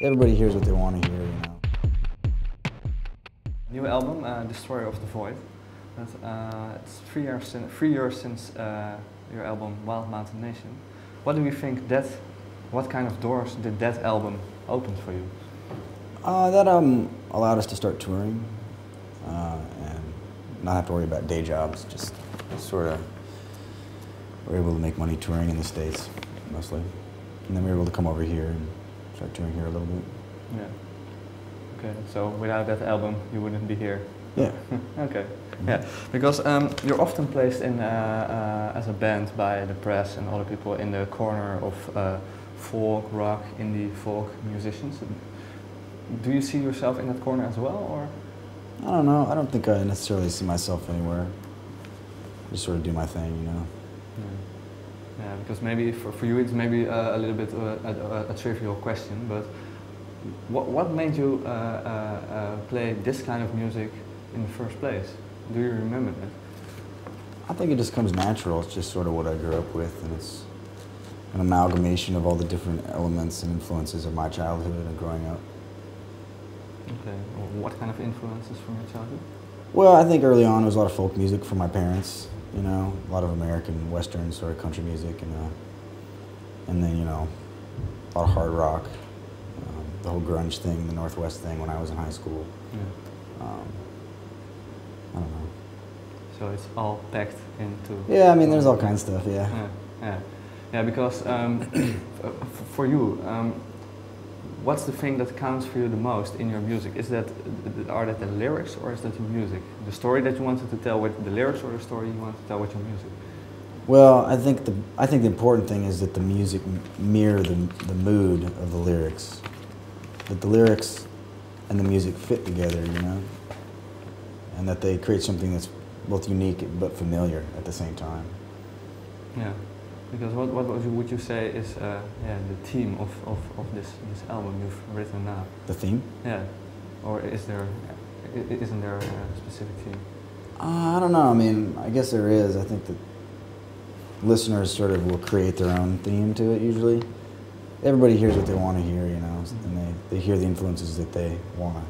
everybody hears what they want to hear, you know. New album, Destroyer of the Void. It's 3 years since your album Wild Mountain Nation. What do you think what kind of doors did that album open for you? That allowed us to start touring and not have to worry about day jobs, just sort of were able to make money touring in the States, mostly. And then we were able to come over here and start touring here a little bit. Yeah. Okay, so without that album, you wouldn't be here? Yeah. Okay. Yeah, because you're often placed in as a band by the press and other people in the corner of folk, rock, indie, folk musicians. Do you see yourself in that corner as well, or? I don't know. I don't think I necessarily see myself anywhere. I just sort of do my thing, you know. Yeah, yeah, because maybe for you it's maybe a little bit a trivial question, but what made you play this kind of music in the first place? Do you remember that? I think it just comes natural. It's just sort of what I grew up with, and it's an amalgamation of all the different elements and influences of my childhood and growing up. Okay. Well, what kind of influences from your childhood? Well, I think early on it was a lot of folk music from my parents, you know, a lot of American Western sort of country music, and then, you know, a lot of hard rock, the whole grunge thing, the Northwest thing when I was in high school. Yeah. I don't know. So it's all packed into... Yeah, I mean, there's all kinds of stuff, yeah. Yeah, because for you, what's the thing that counts for you the most in your music? Are that the lyrics or is that the music? The story that you wanted to tell with the lyrics or the story you want to tell with your music? Well, I think the important thing is that the music mirror the mood of the lyrics. That the lyrics and the music fit together, you know? And that they create something that's both unique but familiar at the same time. Yeah, because what would you say is the theme of this album you've written now? The theme? Yeah, or isn't there a specific theme? I don't know. I mean, I guess there is. I think that listeners sort of will create their own theme to it usually. Everybody hears what they want to hear, you know, and they hear the influences that they want.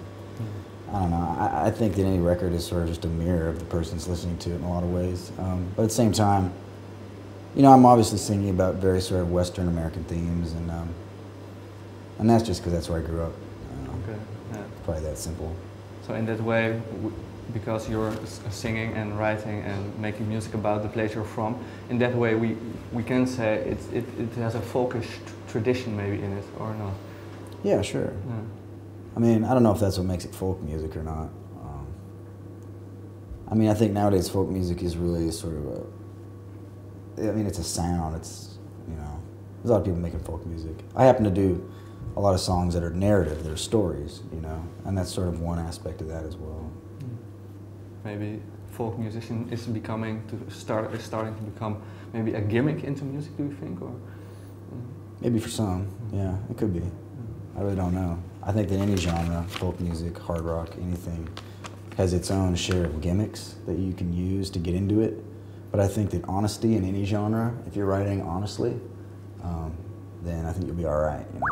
I don't know. I think that any record is sort of just a mirror of the person's listening to it in a lot of ways. But at the same time, you know, I'm obviously singing about very sort of Western American themes, and that's just because that's where I grew up. Okay. Yeah. Probably that simple. So in that way, because you're singing and writing and making music about the place you're from, in that way we can say it has a folkish tradition maybe in it, or not? Yeah, sure. Yeah. I mean, I don't know if that's what makes it folk music or not. I mean, I think nowadays folk music is really sort of I mean, it's a sound. It's, you know, there's a lot of people making folk music. I happen to do a lot of songs that are narrative, they're stories, you know, and that's sort of one aspect of that as well. Maybe folk musician is starting to become maybe a gimmick into music, do you think, or? Maybe for some, yeah, it could be. I really don't know. I think that any genre, folk music, hard rock, anything, has its own share of gimmicks that you can use to get into it. But I think that honesty in any genre, if you're writing honestly, then I think you'll be all right, you know.